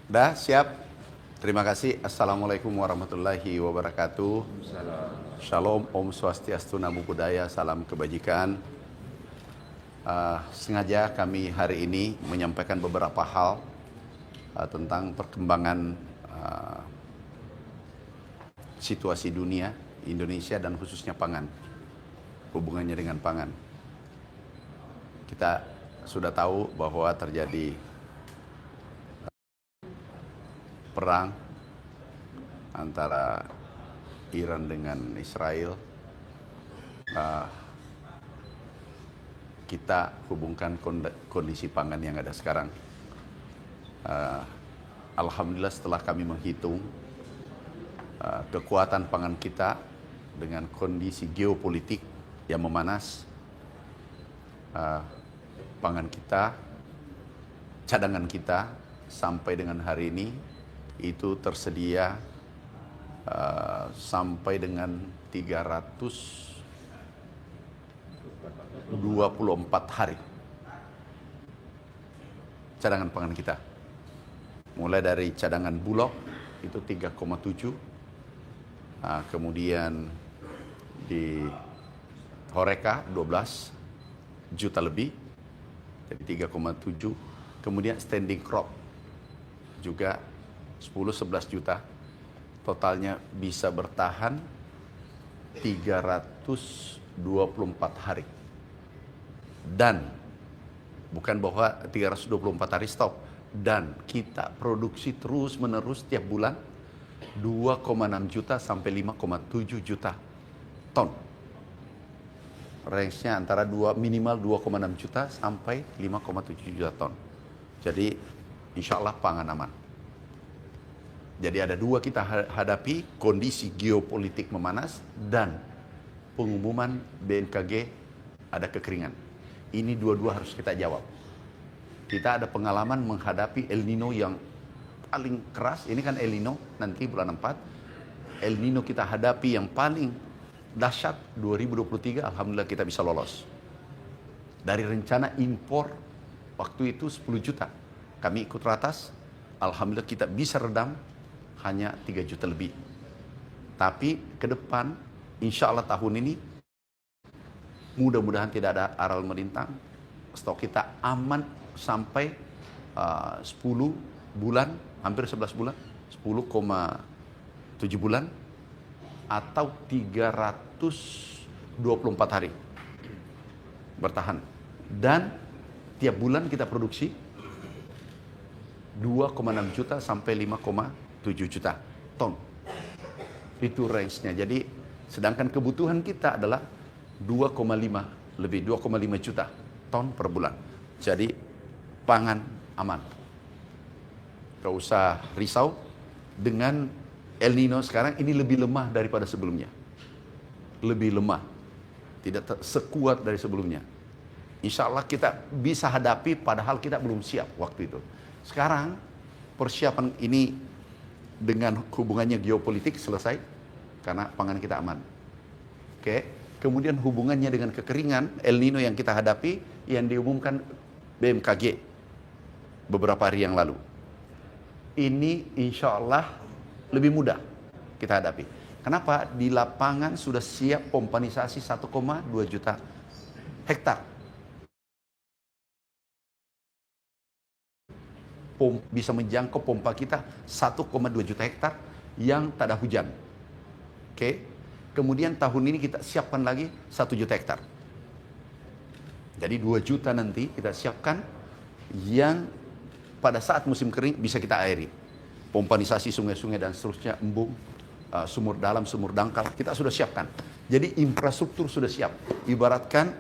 Dah siap. Terima kasih. Assalamualaikum warahmatullahi wabarakatuh. Shalom, Om Swastiastu, Namo Buddhaya, salam kebajikan. Sengaja kami hari ini menyampaikan beberapa hal tentang perkembangan situasi dunia, Indonesia dan khususnya pangan, hubungannya dengan pangan. Kita sudah tahu bahwa terjadi perang antara Iran dengan Israel. Kita hubungkan kondisi pangan yang ada sekarang. Alhamdulillah setelah kami menghitung kekuatan pangan kita dengan kondisi geopolitik yang memanas, pangan kita, cadangan kita sampai dengan hari ini itu tersedia sampai dengan 324 hari cadangan pangan kita. Mulai dari cadangan Bulog itu 3,7, kemudian di Horeca 12 juta lebih, jadi 3,7. Kemudian standing crop juga 10-11 juta, totalnya bisa bertahan 324 hari. Dan bukan bahwa 324 hari stop, dan kita produksi terus menerus tiap bulan 2,6 juta sampai 5,7 juta ton. Range-nya antara minimal 2,6 juta sampai 5,7 juta ton. Jadi insya Allah pangan aman. Jadi ada dua kita hadapi, kondisi geopolitik memanas dan pengumuman BMKG ada kekeringan. Ini dua-dua harus kita jawab. Kita ada pengalaman menghadapi El Nino yang paling keras. Ini kan El Nino nanti bulan 4. El Nino kita hadapi yang paling dahsyat 2023, alhamdulillah kita bisa lolos. Dari rencana impor waktu itu 10 juta. Kami ikut ratas, alhamdulillah kita bisa redam hanya 3 juta lebih. Tapi ke depan, insya Allah tahun ini, mudah-mudahan tidak ada aral melintang. Stok kita aman sampai 10 bulan, hampir 11 bulan, 10,7 bulan, atau 324 hari bertahan. Dan tiap bulan kita produksi 2,6 juta sampai 5,7 juta ton. Itu range-nya. Jadi sedangkan kebutuhan kita adalah 2,5 juta ton per bulan. Jadi pangan aman. Gak usah risau. Dengan El Nino sekarang ini lebih lemah daripada sebelumnya. Lebih lemah. Tidak sekuat dari sebelumnya. Insya Allah kita bisa hadapi padahal kita belum siap waktu itu. Sekarang persiapan ini dengan hubungannya geopolitik selesai karena pangan kita aman. Oke. Kemudian hubungannya dengan kekeringan El Nino yang kita hadapi yang diumumkan BMKG beberapa hari yang lalu. Ini insya Allah lebih mudah kita hadapi. Kenapa? Di lapangan sudah siap pompanisasi 1,2 juta hektar. Bisa menjangkau pompa kita 1,2 juta hektar yang tak ada hujan. Oke. Kemudian tahun ini kita siapkan lagi 1 juta hektar. Jadi 2 juta nanti kita siapkan yang pada saat musim kering bisa kita airi. Pompanisasi sungai-sungai dan seterusnya, embung, sumur dalam, sumur dangkal, kita sudah siapkan. Jadi infrastruktur sudah siap. Ibaratkan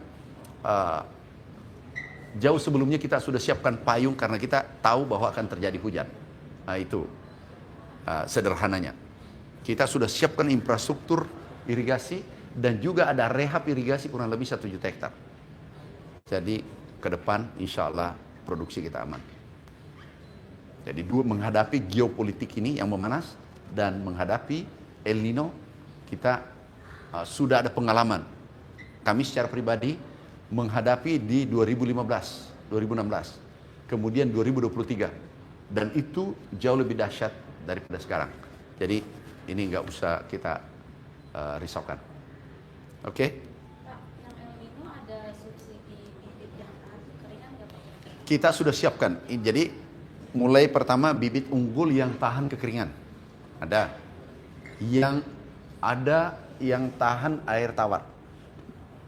jauh sebelumnya kita sudah siapkan payung karena kita tahu bahwa akan terjadi hujan. Nah itu sederhananya. Kita sudah siapkan infrastruktur irigasi dan juga ada rehab irigasi kurang lebih 1 juta hektar. Jadi ke depan insya Allah produksi kita aman. Jadi menghadapi geopolitik ini yang memanas dan menghadapi El Nino kita sudah ada pengalaman. Kami secara pribadi menghadapi di 2015, 2016, kemudian 2023 Dan itu jauh lebih dahsyat daripada sekarang. Jadi ini nggak usah kita risaukan. Oke? Pak, yang El Nino ada subsidi bibit yang tahan kekeringan nggak Pak? Kita sudah siapkan. Jadi mulai pertama bibit unggul yang tahan kekeringan. Ada yang tahan air tawar.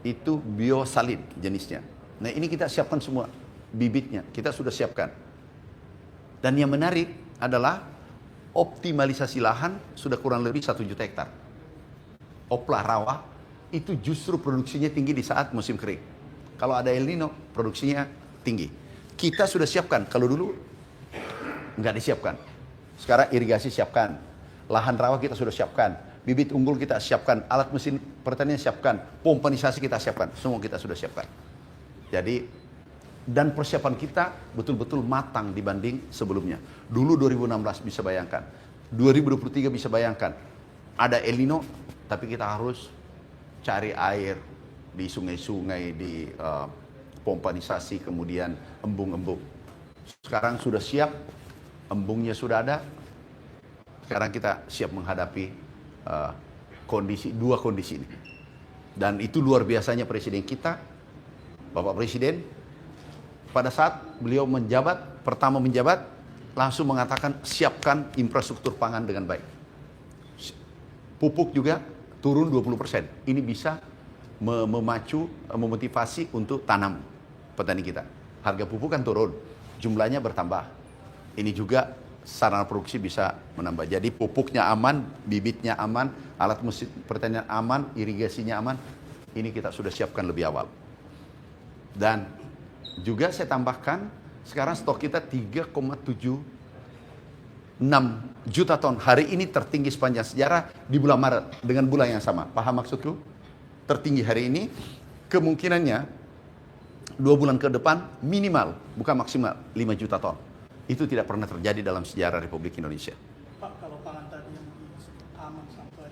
Itu biosalin jenisnya. Nah ini kita siapkan semua bibitnya. Kita sudah siapkan. Dan yang menarik adalah optimalisasi lahan sudah kurang lebih 1 juta hektar. Oplah rawa itu justru produksinya tinggi di saat musim kering. Kalau ada El Nino produksinya tinggi. Kita sudah siapkan. Kalau dulu nggak disiapkan. Sekarang irigasi siapkan. Lahan rawa kita sudah siapkan. Bibit unggul kita siapkan. Alat mesin pertanian siapkan. Pompanisasi kita siapkan. Semua kita sudah siapkan. Jadi dan persiapan kita betul-betul matang dibanding sebelumnya. Dulu 2016 bisa bayangkan. 2023 bisa bayangkan. Ada El Nino, tapi kita harus cari air di sungai-sungai, di pompanisasi, kemudian embung-embung. Sekarang sudah siap, embungnya sudah ada. Sekarang kita siap menghadapi dua kondisi ini. Dan itu luar biasanya Presiden kita, Bapak Presiden, pada saat beliau pertama menjabat, langsung mengatakan siapkan infrastruktur pangan dengan baik. Pupuk juga turun 20%. Ini bisa memotivasi untuk tanam petani kita. Harga pupuk kan turun, jumlahnya bertambah. Ini juga sarana produksi bisa menambah. Jadi pupuknya aman, bibitnya aman, alat mesin pertanian aman, irigasinya aman. Ini kita sudah siapkan lebih awal. Dan juga saya tambahkan, sekarang stok kita 3,76 juta ton. Hari ini tertinggi sepanjang sejarah di bulan Maret dengan bulan yang sama. Paham maksudku? Tertinggi hari ini, kemungkinannya 2 bulan ke depan minimal, bukan maksimal, 5 juta ton. Itu tidak pernah terjadi dalam sejarah Republik Indonesia. Pak, kalau pangan tadi yang aman sampai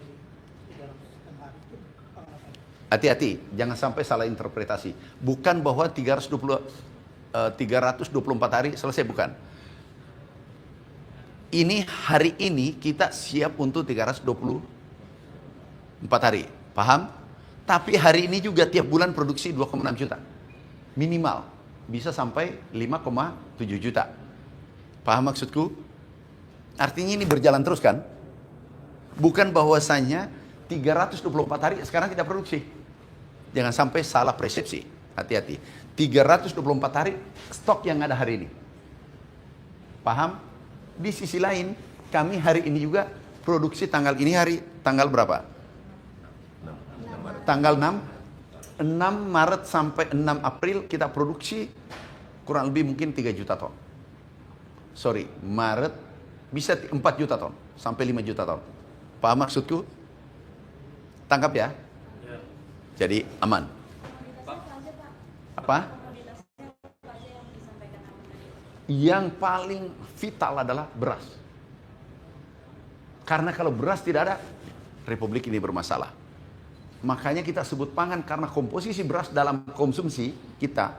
300 hari itu pangan apa? Hati-hati, jangan sampai salah interpretasi. Bukan bahwa 324 hari selesai, bukan. Ini hari ini kita siap untuk 324 hari. Paham? Tapi hari ini juga tiap bulan produksi 2,6 juta. Minimal. Bisa sampai 5,7 juta. Paham maksudku? Artinya ini berjalan terus kan? Bukan bahwasanya 324 hari sekarang tidak produksi. Jangan sampai salah persepsi. Hati-hati. 324 hari stok yang ada hari ini. Paham? Di sisi lain, kami hari ini juga produksi tanggal ini tanggal berapa? Tanggal 6 Maret sampai 6 April kita produksi kurang lebih mungkin 3 juta ton. Sorry, Maret bisa 4 juta ton sampai 5 juta ton. Paham maksudku? Tangkap ya? Jadi aman. Apa? Yang paling vital adalah beras. Karena kalau beras tidak ada, Republik ini bermasalah. Makanya kita sebut pangan karena komposisi beras dalam konsumsi kita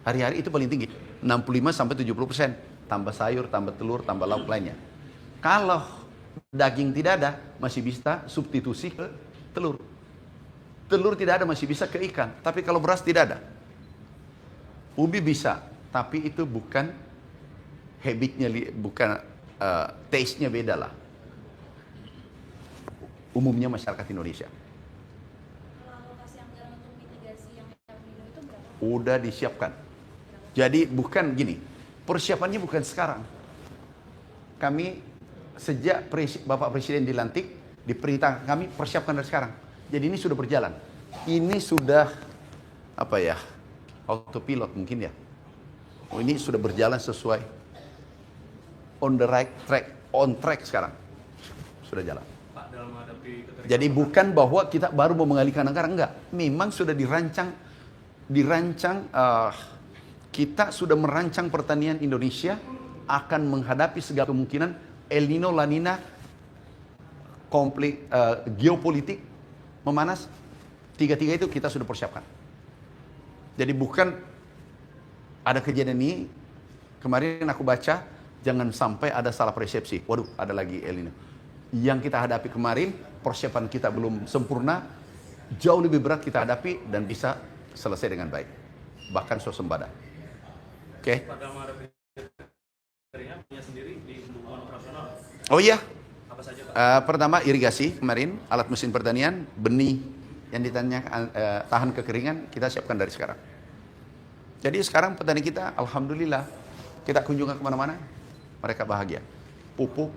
hari-hari itu paling tinggi. 65-70%. Tambah sayur, tambah telur, tambah lauk lainnya. Kalau daging tidak ada, masih bisa substitusi ke telur. Telur tidak ada, masih bisa ke ikan. Tapi kalau beras tidak ada. Ubi bisa, tapi itu bukan habitnya, bukan taste-nya beda lah. Umumnya masyarakat Indonesia. Kalau alokasi anggaran untuk mitigasi yang El Nino itu berapa? Udah disiapkan. Jadi bukan gini, persiapannya bukan sekarang. Kami sejak Bapak Presiden dilantik, diperintah kami persiapkan dari sekarang. Jadi ini sudah berjalan. Ini sudah autopilot mungkin ya. Oh, ini sudah berjalan sesuai on the right track, on track sekarang. Sudah jalan. Pak, dalam menghadapi keterikatan. Jadi bukan bahwa kita baru mau mengalihkan anggaran, enggak. Memang sudah dirancang kita sudah merancang pertanian Indonesia akan menghadapi segala kemungkinan El Nino, La Nina, konflik geopolitik memanas, tiga-tiga itu kita sudah persiapkan. Jadi bukan ada kejadian ini, kemarin aku baca Jangan sampai ada salah persepsi. Waduh, ada lagi El Nino. Yang kita hadapi kemarin, persiapan kita belum sempurna, jauh lebih berat kita hadapi dan bisa selesai dengan baik. Bahkan swasembada. Oke? Punya sendiri di hubungan operasional. Oh iya. Apa saja, Pak? Pertama irigasi kemarin, alat mesin pertanian, benih yang ditanyakan tahan kekeringan kita siapkan dari sekarang. Jadi sekarang petani kita, alhamdulillah, kita kunjungan kemana-mana, mereka bahagia. Pupuk,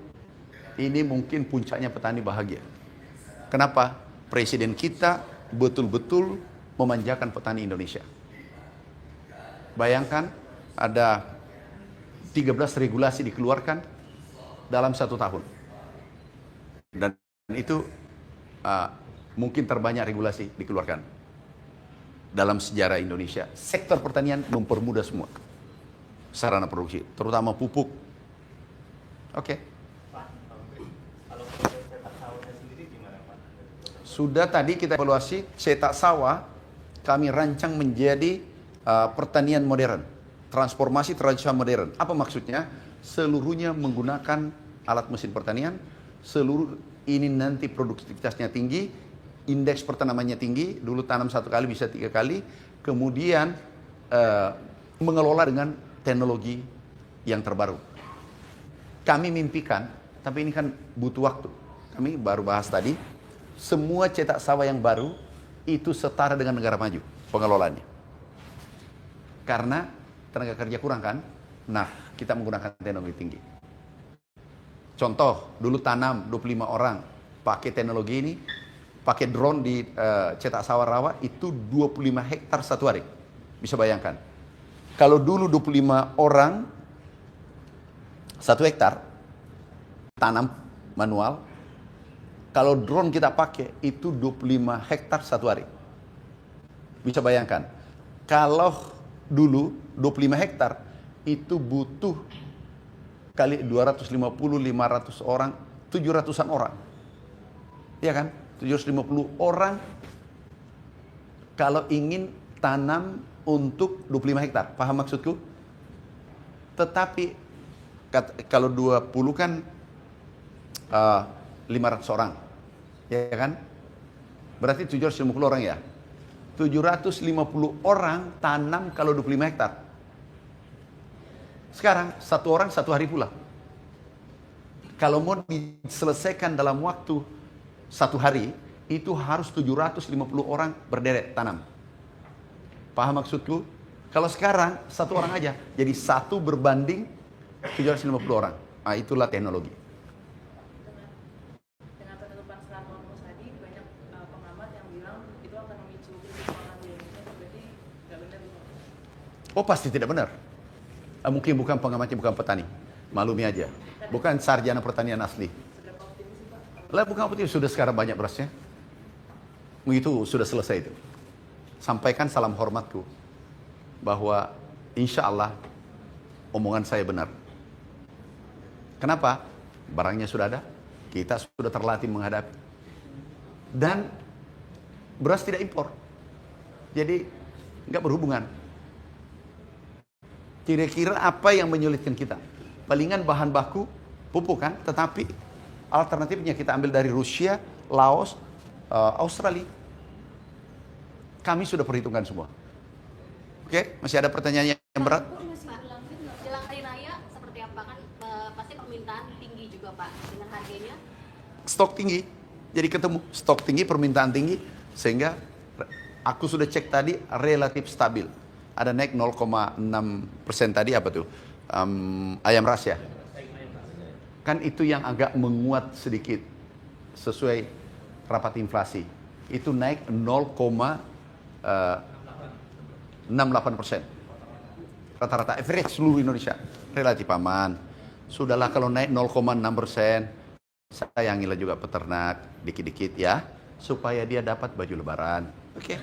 ini mungkin puncaknya petani bahagia. Kenapa? Presiden kita betul-betul memanjakan petani Indonesia. Bayangkan ada 13 regulasi dikeluarkan dalam 1 tahun. Dan itu mungkin terbanyak regulasi dikeluarkan dalam sejarah Indonesia. Sektor pertanian mempermudah semua sarana produksi, terutama pupuk. Oke. Kalau cetak sawahnya sendiri gimana, Pak? Sudah tadi kita evaluasi cetak sawah, kami rancang menjadi pertanian modern, transformasi tradisional modern. Apa maksudnya? Seluruhnya menggunakan alat mesin pertanian, seluruh ini nanti produktivitasnya tinggi, indeks pertanamannya tinggi, dulu tanam 1 kali bisa 3 kali, kemudian mengelola dengan teknologi yang terbaru. Kami mimpikan, tapi ini kan butuh waktu. Kami baru bahas tadi, semua cetak sawah yang baru itu setara dengan negara maju pengelolaannya. Karena tenaga kerja kurang kan? Nah, kita menggunakan teknologi tinggi. Contoh, dulu tanam 25 orang pakai teknologi ini, pakai drone di cetak sawah rawa itu 25 hektar 1 hari. Bisa bayangkan. Kalau dulu 25 orang 1 hektar tanam manual, kalau drone kita pakai itu 25 hektar 1 hari. Bisa bayangkan. Kalau dulu 25 hektar itu butuh kali 250, 500 orang, 700-an orang. Iya kan? 750 orang kalau ingin tanam untuk 25 hektar. Paham maksudku? Tetapi kalau 20 kan 500 orang. Ya kan? Berarti 750 orang ya. 750 orang tanam kalau 25 hektar. Sekarang 1 orang 1 hari pula. Kalau mau diselesaikan dalam waktu 1 hari, itu harus 750 orang berderet tanam. Paham maksudku? Kalau sekarang 1 orang aja, jadi 1 berbanding 750 orang. Nah, itulah teknologi. Dengan penutupan Selat Hormuz tadi, banyak pengamat yang bilang itu akan memicu krisis pangan di Indonesia. Berarti nggak benar itu? Oh, pasti tidak benar. Mungkin bukan pengamatnya, bukan petani. Maklumi aja. Bukan sarjana pertanian asli. Seberapa optimis sih, Pak? Lah bukan optimis, sudah sekarang banyak berasnya. Itu sudah selesai itu. Sampaikan salam hormatku bahwa insya Allah omongan saya benar. Kenapa? Barangnya sudah ada, kita sudah terlatih menghadapi. Dan beras tidak impor. Jadi nggak berhubungan. Kira-kira apa yang menyulitkan kita? Palingan bahan baku pupuk kan, tetapi alternatifnya kita ambil dari Rusia, Laos, Australia. Kami sudah perhitungkan semua. Oke, masih ada pertanyaan yang berat? Jelang hari raya seperti apa kan pasti permintaan tinggi juga Pak dengan harganya? Stok tinggi, jadi ketemu stok tinggi, permintaan tinggi, sehingga aku sudah cek tadi relatif stabil. Ada naik 0,6% tadi apa tuh? Ayam ras ya? Kan itu yang agak menguat sedikit sesuai rapat inflasi. Itu naik 0,68%. Rata-rata average seluruh Indonesia relatif aman. Sudahlah kalau naik 0,6%, sayangilah juga peternak dikit-dikit ya, supaya dia dapat baju lebaran. Oke.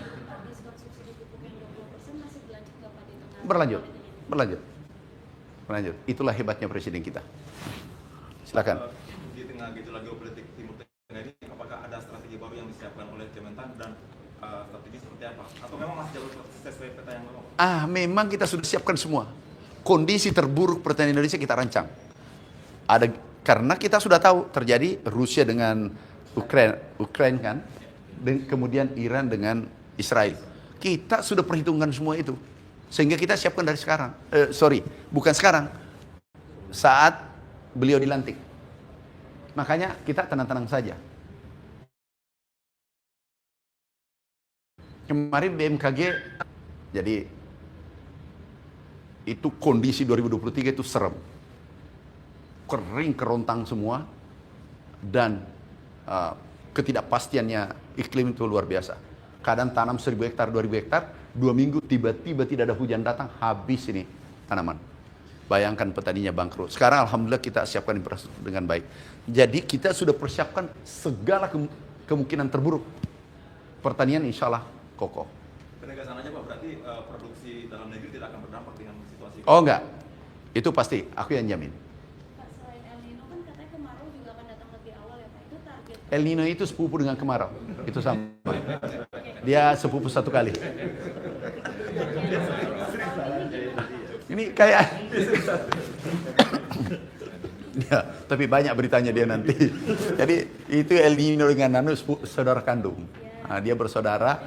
Diskon subsidi pupuk yang 20% masih berlanjut nggak Pak di tengah? Berlanjut. Itulah hebatnya presiden kita. Silakan. Di tengah gejolak geopolitik Timur Tengah ini, apakah ada strategi baru yang disiapkan oleh Kementan dan strategi seperti apa? Atau memang masih jalur sesuai peta yang lama? Memang kita sudah siapkan semua. Kondisi terburuk pertanian Indonesia kita rancang. Ada, karena kita sudah tahu terjadi Rusia dengan Ukraine kan, dan kemudian Iran dengan Israel. Kita sudah perhitungkan semua itu, sehingga kita siapkan dari sekarang. Bukan sekarang, saat beliau dilantik. Makanya kita tenang-tenang saja. Kemarin BMKG, jadi itu kondisi 2023 itu serem. Kering kerontang semua, dan ketidakpastiannya iklim itu luar biasa. Kadang tanam 1.000 hektar, 2.000 hektar, 2 minggu tiba-tiba tidak ada hujan datang, habis ini tanaman. Bayangkan petaninya bangkrut. Sekarang alhamdulillah kita siapkan infrastruktur dengan baik. Jadi kita sudah persiapkan segala kemungkinan terburuk. Pertanian insya Allah kokoh. Penegasan aja Pak, berarti produksi dalam negeri tidak akan berdampak dengan situasi. Oh enggak, itu pasti, aku yang jamin. Pak, selain El Nino kan katanya kemarau juga akan datang lebih awal ya Pak. Itu target. El Nino itu sepupu dengan kemarau, itu sama. Dia sepupu satu kali. Ini kayak ya, tapi banyak beritanya dia nanti. Jadi itu El Nino dengan Nano saudara kandung. Nah, dia bersaudara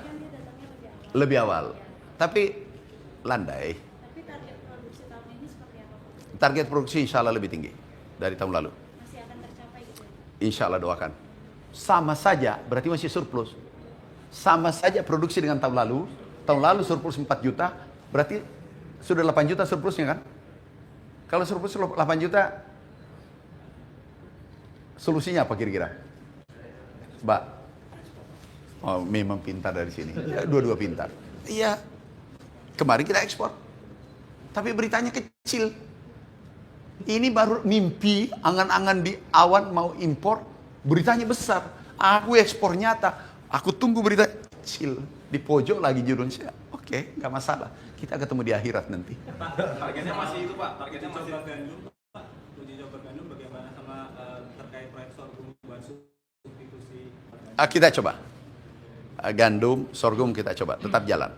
lebih awal. Tapi landai. Tapi target produksi tahun ini seperti apa Pak? Target produksi insya Allah lebih tinggi dari tahun lalu. Masih akan tercapai gitu ya? Insya Allah doakan. Sama saja, berarti masih surplus. Sama saja produksi dengan tahun lalu. Tahun lalu surplus 4 juta, berarti sudah 8 juta surplusnya kan? Kalau surplus 8 juta, solusinya apa kira-kira? Mbak? Oh, memang pintar dari sini. Ya, dua-dua pintar. Iya. Kemarin kita ekspor. Tapi beritanya kecil. Ini baru mimpi, angan-angan di awan mau impor, beritanya besar. Aku ekspor nyata. Aku tunggu berita kecil. Di pojok lagi judulnya. Oke, nggak masalah. Kita ketemu di akhirat nanti. Targetnya masih itu Pak, targetnya masih gandum Pak, uji coba gandum bagaimana sama terkait proyek sorghum bahan substitusi? Kita coba. Gandum, sorghum kita coba. Tetap jalan.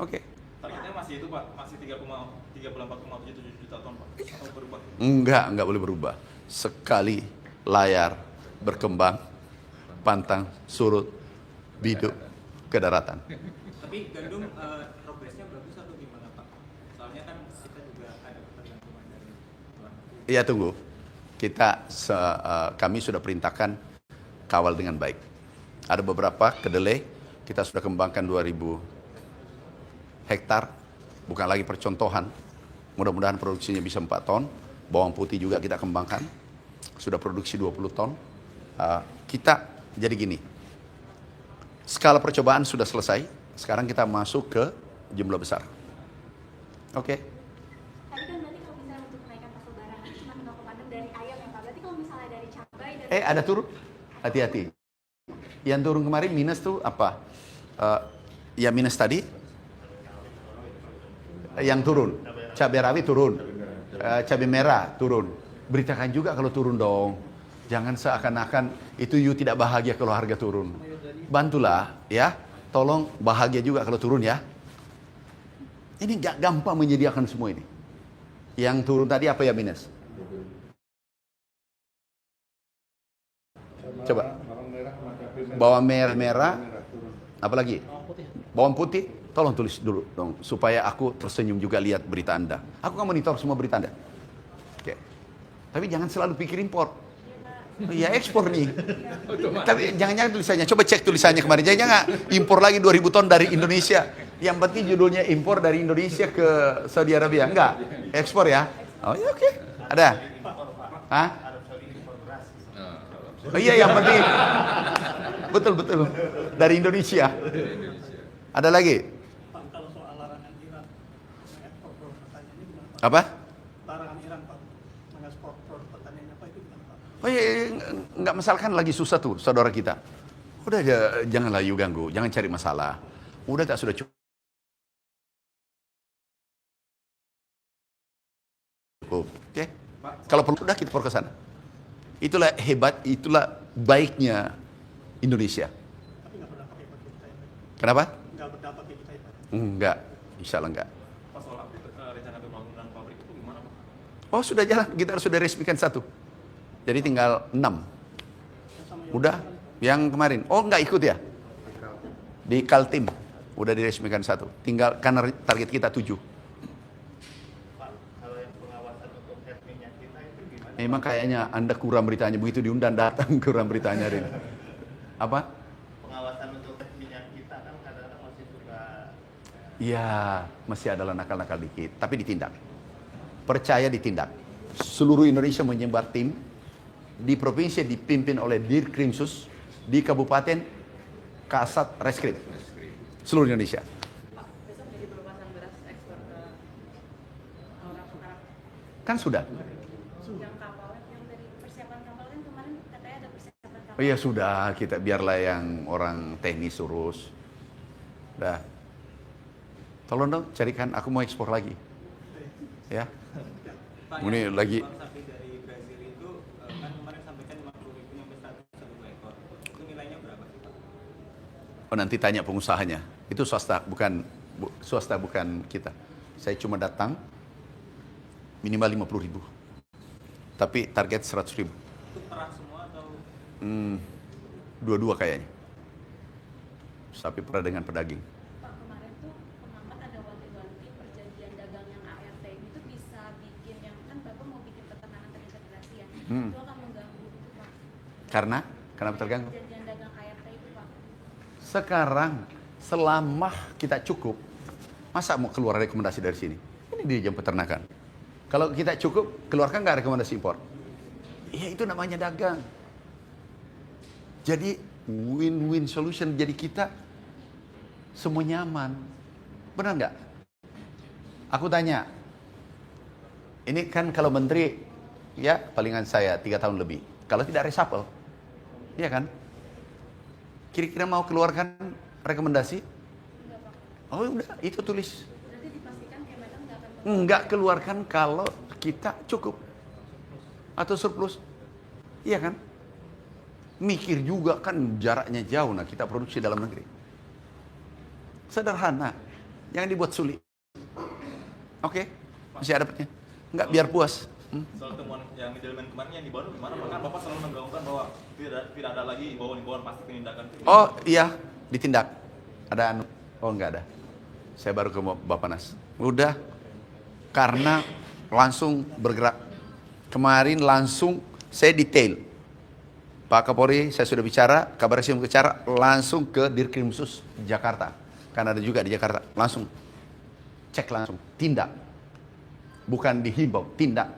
Oke. targetnya masih itu Pak, masih 34,77 juta ton Pak. Atau berubah? Enggak boleh berubah. Sekali layar berkembang, pantang, surut, biduk, ke daratan. Tapi gandum progresnya bagus atau gimana Pak? Soalnya kan kita juga ada ketergantungan dari luar negeri. Iya tunggu. Kami sudah perintahkan kawal dengan baik. Ada beberapa kedelai kita sudah kembangkan 2.000 hektar, bukan lagi percontohan. Mudah-mudahan produksinya bisa 4 ton. Bawang putih juga kita kembangkan, sudah produksi 20 ton. Kita jadi gini, skala percobaan sudah selesai. Sekarang kita masuk ke jumlah besar. Oke. Tadi kan berarti kalau misalnya untuk kenaikan pasar barang itu cuma 0,6 dari ayam ya Pak. Berarti kalau misalnya dari cabai dari Ada turun? Hati-hati. Yang turun kemarin minus tuh apa? Ya minus tadi. Yang turun. Cabai rawit turun. Cabai merah turun. Beritakan juga kalau turun dong. Jangan seakan-akan itu you tidak bahagia kalau harga turun. Bantulah ya. Tolong bahagia juga kalau turun ya. Ini gak gampang menyediakan semua ini. Yang turun tadi apa ya minus? Coba. Bawang merah. Apa lagi? Bawang putih. Tolong tulis dulu dong. Supaya aku tersenyum juga lihat berita Anda. Aku kan monitor semua berita Anda. Oke. Tapi jangan selalu pikir impor. Ya ekspor nih. Tapi jangan-jangan tulisannya. Coba cek tulisannya kemarin. Jangan impor lagi 2.000 ton dari Indonesia. Yang penting judulnya impor dari Indonesia ke Saudi Arabia. Enggak. Ekspor ya. Oh ya oke. Ada. Hah? Oh iya yang penting. Betul. Dari Indonesia. Ada lagi? Pak, kalau soal larangan Iran mengekspor produk pertanian ini gimana Pak? Apa? Larangan Iran Pak mengekspor produk pertanian apa itu gimana Pak? Oh iya, nggak masalah kan lagi susah tuh saudara kita. Udah janganlah you ganggu, jangan cari masalah. Udah tak sudah cukup. Oke? Kalau perlu udah kita ke sana. Itulah hebat, itulah baiknya Indonesia. Tapi nggak berdampak ya bagi kita ya Pak? Kenapa? Nggak berdampak ya kita ya Pak? Enggak, insya Allah enggak. Pak, soal rencana pembangunan pabrik itu gimana Pak? Oh sudah jalan, kita sudah resmikan 1. Jadi tinggal 6. Udah, yang kemarin. Oh nggak ikut ya? Di Kaltim, udah diresmikan 1. Tinggal, karena target kita 7. Kalau yang pengawasan untuk adminnya kita itu gimana? Memang kayaknya Anda kurang beritanya, begitu diundang datang kurang beritanya. Rin. Apa? Pengawasan untuk adminnya kita kan kadang-kadang masih suka Iya, masih adalah nakal-nakal dikit, tapi ditindak. Percaya ditindak. Seluruh Indonesia menyebar tim. Di provinsi dipimpin oleh Dirkrimsus, di kabupaten Kasat Reskrim. Seluruh Indonesia. Pak, besok jadi pelepasan beras ekspor ke orang sekarang. Kan sudah. Yang kapal, yang dari persiapan kapal kan kemarin katanya ada persiapan kapal. Oh iya sudah, kita biarlah yang orang teknis urus. Dah. Tolong dong carikan, aku mau ekspor lagi. Ya. Pak, Ini yang lagi- ekspor sapi dari Brazil itu kan kemarin sampaikan 50.000 sampai 101 ekor. Itu nilainya berapa sih, Pak? Oh nanti tanya pengusahanya. Itu swasta, bukan kita. Saya cuma datang minimal 50.000. Tapi target 100.000. Itu perah semua atau Dua-dua kayaknya. Sapi perah dengan pedaging. Pak, kemarin tuh pengamat ada wanti-wanti perjanjian dagang yang ART itu bisa bikin yang kan Bapak mau bikin peternakan terintegrasi ya. Itu akan mengganggu itu Pak. Karena? Kenapa terganggu? Perjanjian dagang ART itu Pak. Sekarang selama kita cukup, masa mau keluar rekomendasi dari sini? Ini di jam peternakan. Kalau kita cukup, keluarkan nggak rekomendasi impor? Iya itu namanya dagang. Jadi win-win solution. Jadi kita semua nyaman. Benar nggak? Aku tanya. Ini kan kalau menteri, ya palingan saya 3 tahun lebih. Kalau tidak reshuffle, iya kan? Kira-kira mau keluarkan rekomendasi? Oh udah, itu tulis. Berarti dipastikan Kementan nggak akan Enggak keluarkan kalau kita cukup atau surplus. Iya kan? Mikir juga kan jaraknya jauh, nah kita produksi dalam negeri. Sederhana, jangan dibuat sulit. Oke, masih ada dapatnya. Enggak biar puas. Soal temuan yang middleman kemarin yang dibawa gimana? Kan Bapak selalu menggaungkan bahwa tidak ada lagi imbauan-imbauan pasti penindakan. Oh iya, ditindak. Ada anu? Oh enggak ada. Saya baru ke Bapanas. Udah, karena langsung bergerak. Kemarin langsung saya detail. Pak Kapolri saya sudah bicara, Kabar Reskrim bicara, langsung ke Dirkrimsus Jakarta. Kan ada juga di Jakarta. Langsung cek langsung, tindak. Bukan dihimbau, tindak.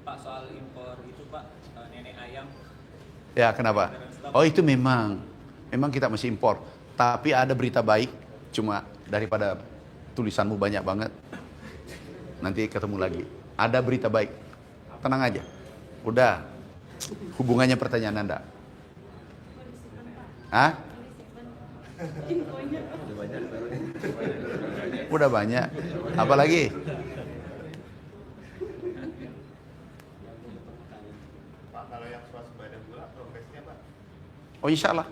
Pak, soal impor itu Pak, nenek ayam Ya kenapa? Oh itu memang kita masih impor. Tapi ada berita baik, cuma daripada tulisanmu banyak banget, nanti ketemu lagi. Ada berita baik, tenang aja. Udah, hubungannya pertanyaan Anda. Hah? Udah banyak. Apalagi? Pak, kalau yang swasembada gula progresnya Pak? Oh insya Allah,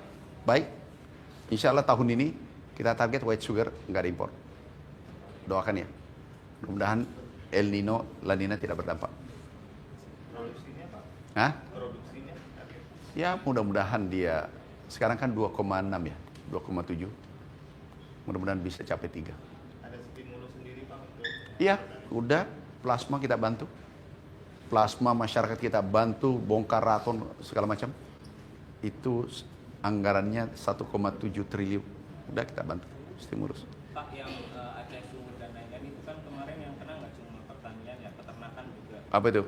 baik. Insya Allah tahun ini kita target white sugar nggak ada impor. Doakan ya. Mudah-mudahan El Nino, La Nina tidak berdampak. Produksinya Pak? Hah? Produksinya target. Ya mudah-mudahan dia, sekarang kan 2,6 ya, 2,7. Mudah-mudahan bisa capai 3. Ada stimulus sendiri Pak untuk Iya, udah plasma kita bantu. Plasma masyarakat kita bantu, bongkar raton segala macam. Itu anggarannya 1,7 triliun. Udah kita bantu, stimulus. Pak, yang Aceh Sumur dan lain-lain itu kan kemarin yang kena nggak cuma pertanian ya, peternakan juga. Apa itu?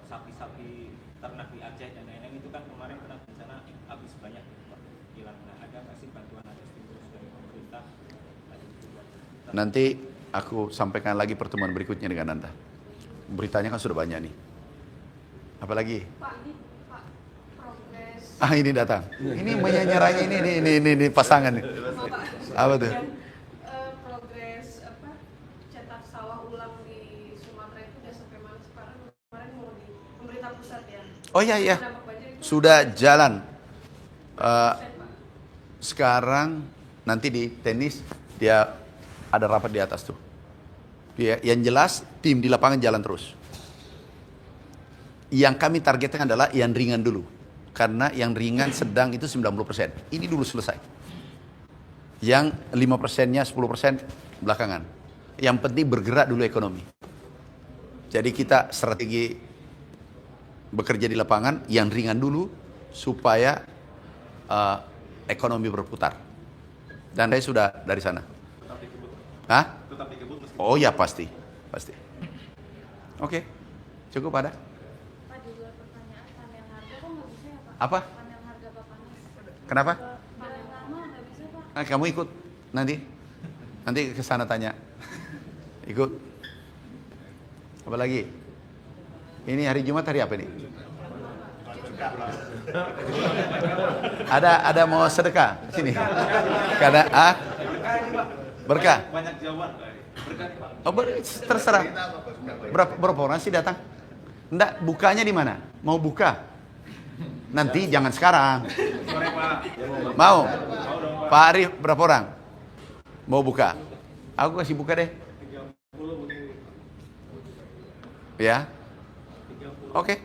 Sapi-sapi ternak di Aceh dan lain-lain itu kan kemarin kena bencana habis banyak Pak, hilang. Nah, ada nggak sih bantuan atau stimulus dari pemerintah? Nanti aku sampaikan lagi pertemuan berikutnya dengan Anda. Beritanya kan sudah banyak nih. Apalagi? Pak, ini Pak, progres Ah ini datang. Ini menyerangnya ini pasangan nih. Apa tuh? Progres cetak sawah ulang di Sumatera itu udah sampai mana sekarang? Kemarin mau di pemerintah pusat ya. Oh iya. Dampak banjir itu Sudah jalan. Pak. Sekarang nanti di tenis dia ada rapat di atas tuh. Ya, yang jelas tim di lapangan jalan terus. Yang kami targetkan adalah yang ringan dulu. Karena yang ringan sedang itu 90%. Ini dulu selesai. Yang 5%-nya 10% belakangan. Yang penting bergerak dulu ekonomi. Jadi kita strategi bekerja di lapangan yang ringan dulu supaya ekonomi berputar. Dan saya sudah dari sana. Tetap dikebut. Hah? Tetap dikebut meskipun Oh ya pasti. Oke. Cukup ada? Pak, di luar pertanyaan panel harga kok nggak bisa ya Pak? Apa? Panel harga Bapanas. Kenapa? Panel lama nggak bisa Pak? Nah, kamu ikut nanti ke sana tanya. Ikut. Apa lagi? Ini hari Jumat hari apa nih? Ada mau sedekah sini? Karena berkah. banyak jawaban. Berkah nih, Pak. Oh, terserah. Berapa orang sih datang? Enggak, bukanya di mana? Mau buka? Nanti jangan sekarang. Sore, Pak. Mau? Pak Arif berapa orang? Mau buka? Aku kasih buka deh. Ya. Oke.